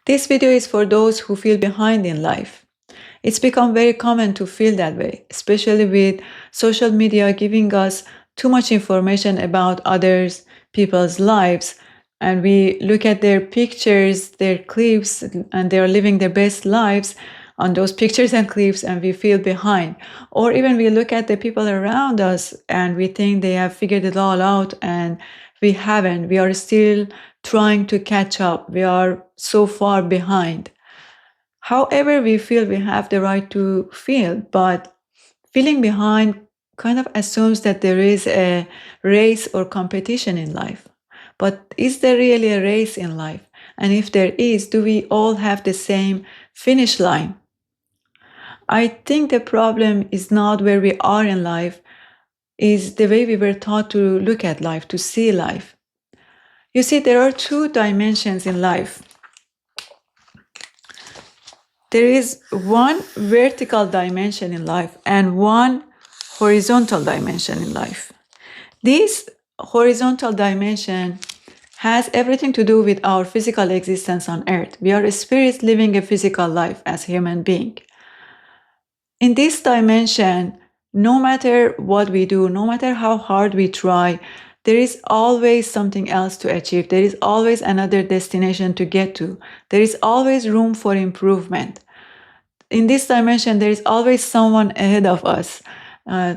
This video is for those who feel behind in life. It's become very common to feel that way, especially with social media giving us too much information about others, people's lives, and we look at their pictures, their clips, and they're living their best lives on those pictures and clips, and we feel behind. Or even we look at the people around us and we think they have figured it all out, and we haven't. We are still trying to catch up. We are so far behind. However, we feel we have the right to feel, but feeling behind kind of assumes that there is a race or competition in life. But is there really a race in life? And if there is, do we all have the same finish line? I think the problem is not where we are in life, is the way we were taught to look at life, to see life. You see, there are two dimensions in life. There is one vertical dimension in life and one horizontal dimension in life. This horizontal dimension has everything to do with our physical existence on earth. We are spirits living a physical life as human beings. In this dimension, no matter what we do, no matter how hard we try, there is always something else to achieve. There is always another destination to get to. There is always room for improvement. In this dimension, there is always someone ahead of us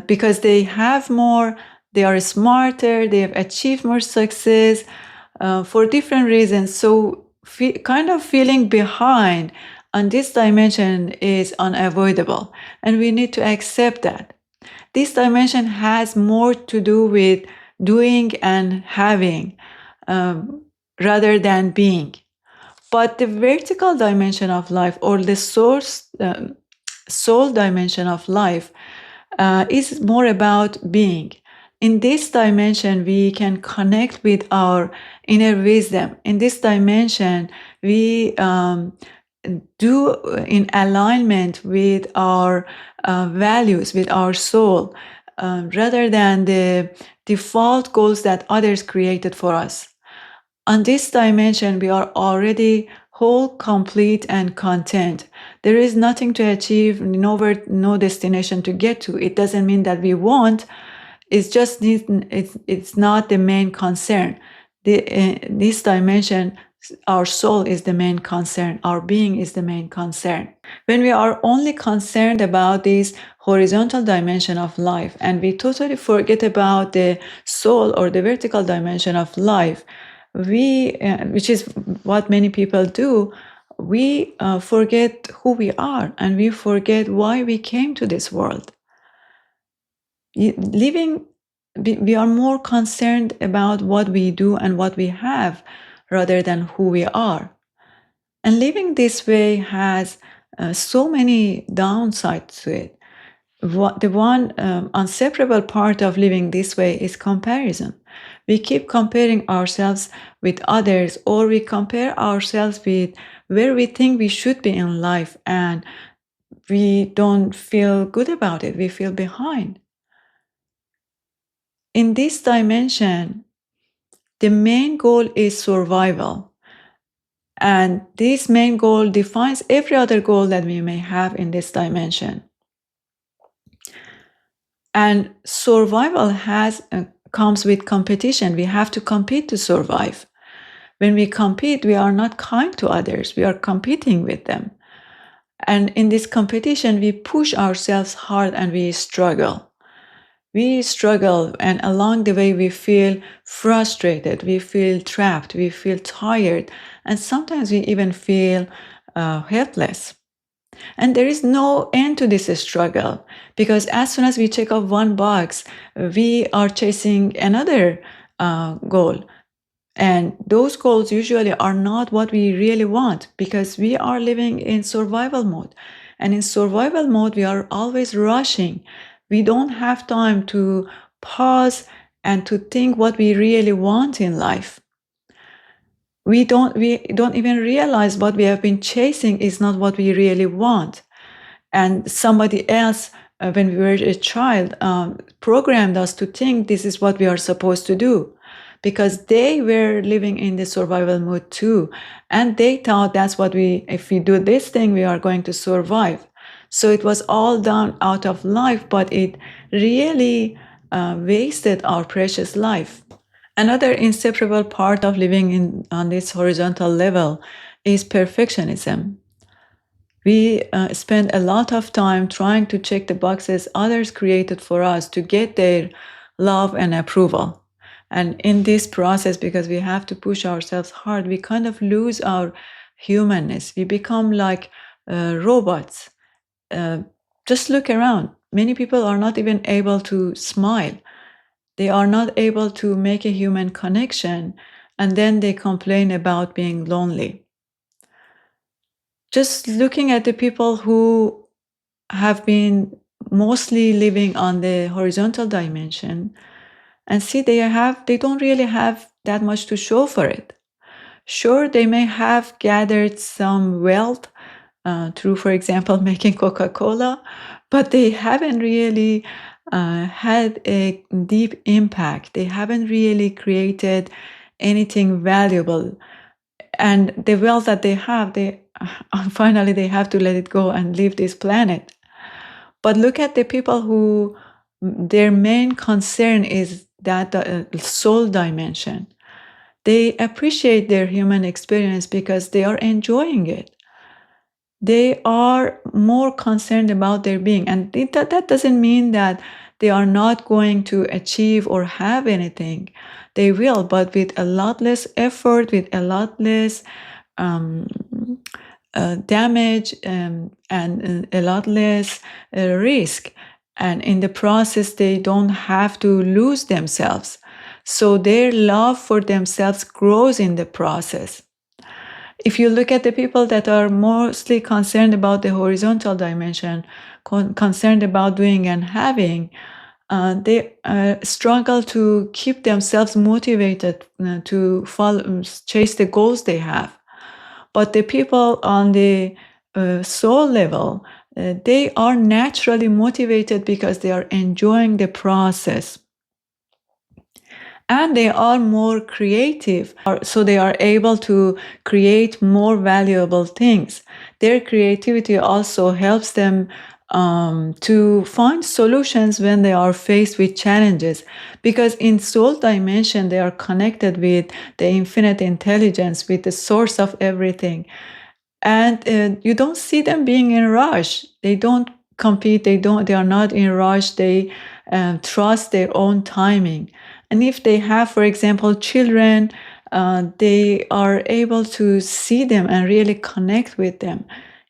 because they have more, they are smarter, they have achieved more success for different reasons. So kind of feeling behind on this dimension is unavoidable, and we need to accept that. This dimension has more to do with doing and having rather than being. But the vertical dimension of life, or the soul dimension of life, is more about being. In this dimension, we can connect with our inner wisdom. In this dimension, we do in alignment with our values, with our soul, rather than the default goals that others created for us. On this dimension, we are already whole, complete, and content. There is nothing to achieve, no destination to get to. It doesn't mean that we won't. It's just it's not the main concern. This dimension, our soul is the main concern. Our being is the main concern. When we are only concerned about this horizontal dimension of life, and we totally forget about the soul or the vertical dimension of life, which is what many people do, we forget who we are, and we forget why we came to this world. We are more concerned about what we do and what we have rather than who we are. And living this way has so many downsides to it. The one inseparable part of living this way is comparison. We keep comparing ourselves with others, or we compare ourselves with where we think we should be in life, and we don't feel good about it. We feel behind. In this dimension, the main goal is survival. And this main goal defines every other goal that we may have in this dimension. And survival comes with competition. We have to compete to survive. When we compete, we are not kind to others. We are competing with them. And in this competition, we push ourselves hard and we struggle. We struggle, and along the way, we feel frustrated, we feel trapped, we feel tired, and sometimes we even feel helpless. And there is no end to this struggle, because as soon as we check off one box, we are chasing another goal. And those goals usually are not what we really want, because we are living in survival mode. And in survival mode, we are always rushing. We don't have time to pause and to think what we really want in life. We don't even realize what we have been chasing is not what we really want. And somebody else, when we were a child, programmed us to think this is what we are supposed to do. because they were living in the survival mode too. And they thought that's what if we do this thing, we are going to survive. So it was all done out of life, but it really wasted our precious life. Another inseparable part of living on this horizontal level is perfectionism. We spend a lot of time trying to check the boxes others created for us to get their love and approval. And in this process, because we have to push ourselves hard, we kind of lose our humanness. We become like robots. Just look around. Many people are not even able to smile. They are not able to make a human connection, and then they complain about being lonely. Just looking at the people who have been mostly living on the horizontal dimension and see they don't really have that much to show for it. Sure, they may have gathered some wealth through, for example, making Coca-Cola, but they haven't really had a deep impact. They haven't really created anything valuable. And the wealth that they have, they finally they have to let it go and leave this planet. But look at the people who their main concern is that soul dimension. They appreciate their human experience because they are enjoying it. They are more concerned about their being. And that doesn't mean that they are not going to achieve or have anything. They will, but with a lot less effort, with a lot less um, damage, and a lot less risk. And in the process, they don't have to lose themselves. So their love for themselves grows in the process. If you look at the people that are mostly concerned about the horizontal dimension, concerned about doing and having, they struggle to keep themselves motivated to chase the goals they have. But the people on the soul level, they are naturally motivated because they are enjoying the process. And they are more creative, so they are able to create more valuable things. Their creativity also helps them to find solutions when they are faced with challenges, because in soul dimension they are connected with the infinite intelligence, with the source of everything. And you don't see them being in a rush. They don't compete. They are not in a rush. They trust their own timing. And if they have, for example, children, they are able to see them and really connect with them.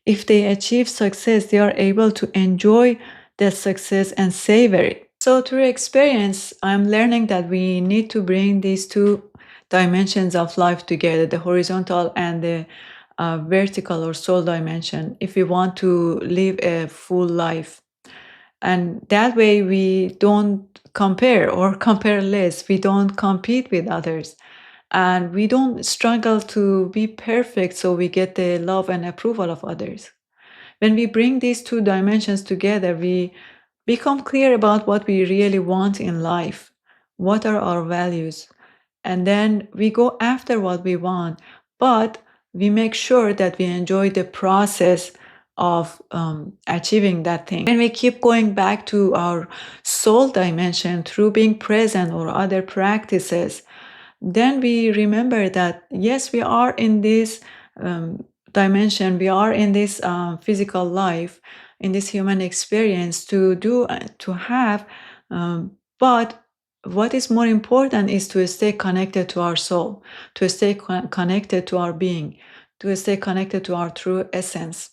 If they achieve success, they are able to enjoy that success and savor it. So through experience, I'm learning that we need to bring these two dimensions of life together, the horizontal and the vertical or soul dimension, if we want to live a full life. And that way we don't compare or compare less. We don't compete with others. And we don't struggle to be perfect so we get the love and approval of others. When we bring these two dimensions together, we become clear about what we really want in life. What are our values? And then we go after what we want, but we make sure that we enjoy the process of achieving that thing. And we keep going back to our soul dimension through being present or other practices. Then we remember that, yes, we are in this dimension, we are in this physical life, in this human experience to do, to have, but what is more important is to stay connected to our soul, to stay connected to our being, to stay connected to our true essence.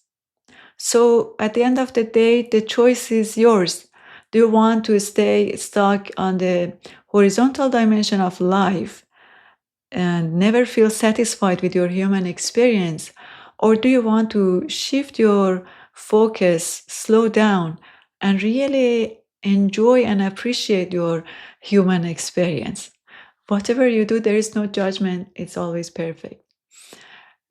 So at the end of the day, the choice is yours. Do you want to stay stuck on the horizontal dimension of life and never feel satisfied with your human experience? Or do you want to shift your focus, slow down, and really enjoy and appreciate your human experience? Whatever you do, there is no judgment. It's always perfect.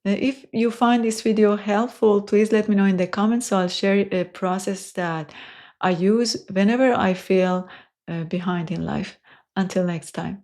If you find this video helpful, please let me know in the comments. So I'll share a process that I use whenever I feel behind in life. Until next time.